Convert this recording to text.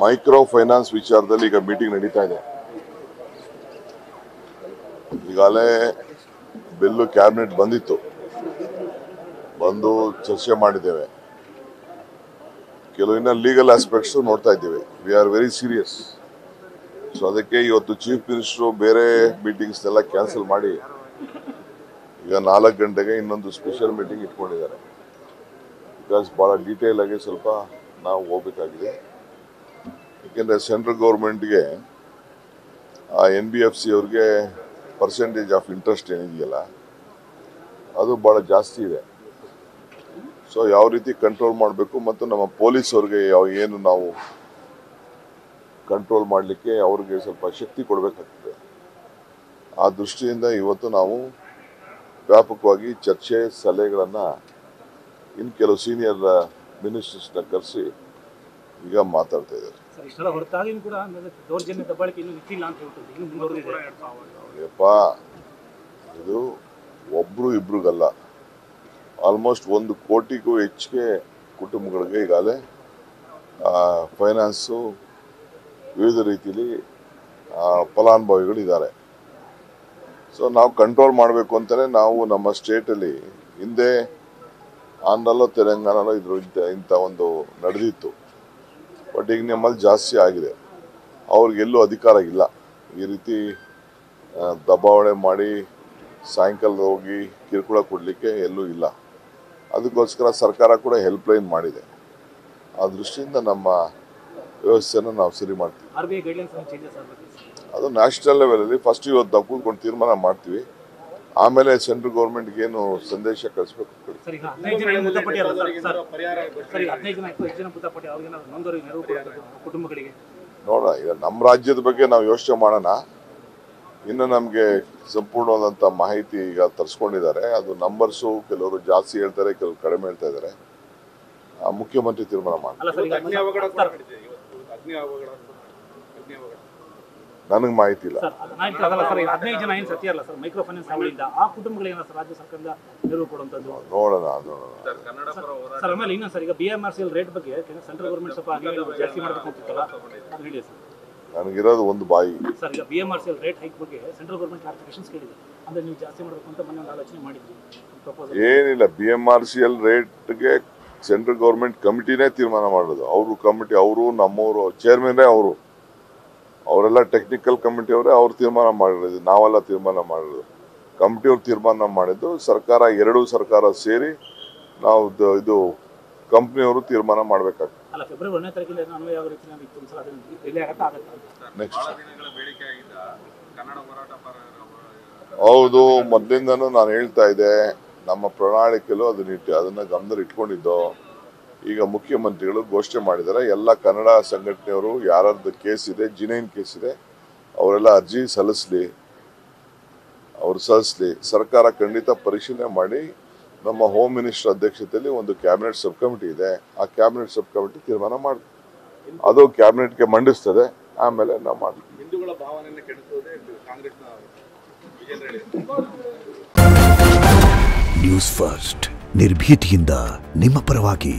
Micro finance ವಿಚಾರದಲ್ಲಿ ಈಗ meeting ನಡೀತಾ ಇದೆ. ಈಗಾಗಲೇ ಬಿಲ್ಲು ಕ್ಯಾಬಿನೆಟ್ ಬಂದಿತ್ತು, ಬಂದು ಚರ್ಚೆ ಮಾಡಿದ್ದೇವೆ. ಕೆಲವು ಇನ್ನ ಲೀಗಲ್ ಆಸ್ಪೆಕ್ಟ್ಸ್ ನೋಡ್ತಾ ಇದ್ದೇವೆ. We are very serious. So ಅದಕ್ಕೆ ಇವತ್ತು ಚೀಫ್ ಮಿನಿಸ್ಟ್ರು ಬೇರೆ ಮೀಟಿಂಗ್ಸ್ನೆಲ್ಲ ಕ್ಯಾನ್ಸಲ್ ಮಾಡಿ ಈಗ 4 ಗಂಟೆಗೆ ಇನ್ನೊಂದು ಸ್ಪೆಷಲ್ ಮೀಟಿಂಗ್ ಇಟ್ಕೊಂಡಿದ್ದಾರೆ. ಬಿಕಾಸ್ ಭಾಳ ಡೀಟೇಲ್ ಆಗಿ ಸ್ವಲ್ಪ ನಾವು ಹೋಗ್ಬೇಕಾಗಿದೆ. ಏಕೆಂದರೆ ಸೆಂಟ್ರಲ್ ಗೌರ್ಮೆಂಟ್ಗೆ ಆ NBFC ಅವ್ರಿಗೆ ಪರ್ಸೆಂಟೇಜ್ ಆಫ್ ಇಂಟ್ರೆಸ್ಟ್ ಏನಿದೆಯಲ್ಲ ಅದು ಭಾಳ ಜಾಸ್ತಿ ಇದೆ. ಸೊ ಯಾವ ರೀತಿ ಕಂಟ್ರೋಲ್ ಮಾಡಬೇಕು ಮತ್ತು ನಮ್ಮ ಪೊಲೀಸವ್ರಿಗೆ ಏನು ನಾವು ಕಂಟ್ರೋಲ್ ಮಾಡಲಿಕ್ಕೆ ಅವ್ರಿಗೆ ಸ್ವಲ್ಪ ಶಕ್ತಿ ಕೊಡಬೇಕಾಗ್ತದೆ. ಆ ದೃಷ್ಟಿಯಿಂದ ಇವತ್ತು ನಾವು ವ್ಯಾಪಕವಾಗಿ ಚರ್ಚೆ ಸಲಹೆಗಳನ್ನು ಇನ್ನು ಕೆಲವು ಸೀನಿಯರ್ ಮಿನಿಸ್ಟರ್ಸ್ನ ಕರೆಸಿ ಈಗ ಮಾತಾಡ್ತಾ ಇದ್ದಾರೆ. ನೋಡಿಯಪ್ಪ, ಇದು ಒಬ್ರು ಇಬ್ರಿಗಲ್ಲ, ಆಲ್ಮೋಸ್ಟ್ 1 ಕೋಟಿಗೂ ಹೆಚ್ಚಿಗೆ ಕುಟುಂಬಗಳಿಗೆ ಈಗಾಗಲೇ ಫೈನಾನ್ಸು ವಿವಿಧ ರೀತಿಯಲ್ಲಿ ಫಲಾನುಭವಿಗಳಿದ್ದಾರೆ. ಸೊ ನಾವು ಕಂಟ್ರೋಲ್ ಮಾಡಬೇಕು ಅಂತಲೇ ನಾವು ನಮ್ಮ ಸ್ಟೇಟಲ್ಲಿ ಹಿಂದೆ ಆಂಧ್ರಲ್ಲೋ ತೆಲಂಗಾಣಲ್ಲೋ ಇಂಥ ಒಂದು ನಡೆದಿತ್ತು. ಬಟ್ ಈಗ ನಮ್ಮಲ್ಲಿ ಜಾಸ್ತಿ ಆಗಿದೆ. ಅವ್ರಿಗೆಲ್ಲೂ ಅಧಿಕಾರ ಇಲ್ಲ ಈ ರೀತಿ ದಬಾವಣೆ ಮಾಡಿ ಸಾಯಂಕಾಲ ಹೋಗಿ ಕಿರುಕುಳ ಕೊಡಲಿಕ್ಕೆ ಎಲ್ಲೂ ಇಲ್ಲ. ಅದಕ್ಕೋಸ್ಕರ ಸರ್ಕಾರ ಕೂಡ ಹೆಲ್ಪ್ಲೈನ್ ಮಾಡಿದೆ. ಆ ದೃಷ್ಟಿಯಿಂದ ನಮ್ಮ ವ್ಯವಸ್ಥೆನ ನಾವು ಸರಿ ಮಾಡ್ತೀವಿ. ಅದು ನ್ಯಾಷನಲ್ ಲೆವೆಲಲ್ಲಿ ಫಸ್ಟ್ ಇವತ್ತು ನಾವು ಕೂತ್ಕೊಂಡು ತೀರ್ಮಾನ ಮಾಡ್ತೀವಿ. ಆಮೇಲೆ ಸೆಂಟ್ರಲ್ ಗೌರ್ಮೆಂಟ್ಗೆ ಏನು ಸಂದೇಶ ಕಳಿಸ್ಬೇಕು. ನೋಡೋಣ, ಈಗ ನಮ್ಮ ರಾಜ್ಯದ ಬಗ್ಗೆ ನಾವು ಯೋಚನೆ ಮಾಡೋಣ. ಇನ್ನು ನಮಗೆ ಸಂಪೂರ್ಣವಾದಂಥ ಮಾಹಿತಿ ಈಗ ತರಿಸ್ಕೊಂಡಿದ್ದಾರೆ. ಅದು ನಂಬರ್ಸು ಕೆಲವರು ಜಾಸ್ತಿ ಹೇಳ್ತಾರೆ, ಕೆಲವರು ಕಡಿಮೆ ಹೇಳ್ತಾ ಇದ್ದಾರೆ. ಮುಖ್ಯಮಂತ್ರಿ ತೀರ್ಮಾನ ಮಾಡ್ತಾರೆ. ನನಗೆ ಮಾಹಿತಿ ಇಲ್ಲ. ನೋಡೋಣ. ನನಗಿರೋದು ಒಂದು ಬಾಯಿ. ಏನಿಲ್ಲ, BMRCL ರೇಟ್ಗೆ ಸೆಂಟ್ರಲ್ ಗೌರ್ಮೆಂಟ್ ಕಮಿಟಿನೇ ತೀರ್ಮಾನ ಮಾಡೋದು. ಅವರು ಕಮಿಟಿ, ಅವರು ನಮ್ಮವರು ಚೇರ್ಮನ್ರೇ ಅವರು, ಅವರೆಲ್ಲ ಟೆಕ್ನಿಕಲ್ ಕಮಿಟಿ ಅವರೇ ಅವ್ರು ತೀರ್ಮಾನ ಮಾಡಿರೋದು. ನಾವೆಲ್ಲ ತೀರ್ಮಾನ ಮಾಡಿರೋದು. ಕಮಿಟಿಯವ್ರು ತೀರ್ಮಾನ ಮಾಡಿದ್ದು. ಸರ್ಕಾರ, ಎರಡೂ ಸರ್ಕಾರ ಸೇರಿ ನಾವು ಇದು ಕಂಪ್ನಿಯವರು ತೀರ್ಮಾನ ಮಾಡಬೇಕಾಗ್ತದೆ. ನೆಕ್ಸ್ಟ್ ಹೌದು, ಮೊದಲಿಂದನೂ ನಾನು ಹೇಳ್ತಾ ಇದ್ದೆ, ನಮ್ಮ ಪ್ರಣಾಳಿಕೆಯಲ್ಲೂ ಅದನ್ನ ಗಮನದಲ್ಲಿ ಇಟ್ಕೊಂಡಿದ್ದು. ಈಗ ಮುಖ್ಯಮಂತ್ರಿಗಳು ಘೋಷಣೆ ಮಾಡಿದ್ದಾರೆ, ಎಲ್ಲ ಕನ್ನಡ ಸಂಘಟನೆಯವರು ಯಾರ್ದು ಕೇಸ್ ಇದೆ, ಜಿನೈನ್ ಕೇಸ್ ಇದೆ, ಅವರೆಲ್ಲ ಅರ್ಜಿ ಸಲ್ಲಿಸಲಿ. ಸರ್ಕಾರ ಖಂಡಿತ ಪರಿಶೀಲನೆ ಮಾಡಿ ನಮ್ಮ ಹೋಮ್ ಮಿನಿಸ್ಟರ್ ಅಧ್ಯಕ್ಷತೆಯಲ್ಲಿ ಒಂದು ಕ್ಯಾಬಿನೆಟ್ ಸಬ್ ಕಮಿಟಿ ಇದೆ. ಆ ಕ್ಯಾಬಿನೆಟ್ ಸಬ್ ಕಮಿಟಿ ತೀರ್ಮಾನ ಮಾಡಿ ಅದು ಕ್ಯಾಬಿನೆಟ್ಗೆ ಮಂಡಿಸ್ತದೆ. ಆಮೇಲೆ ನಾವು ಮಾಡ್ತೀವಿ. ನ್ಯೂಸ್ ಫಸ್ಟ್, ನಿರ್ಭೀತಿಯಿಂದ ನಿಮ್ಮ ಪರವಾಗಿ.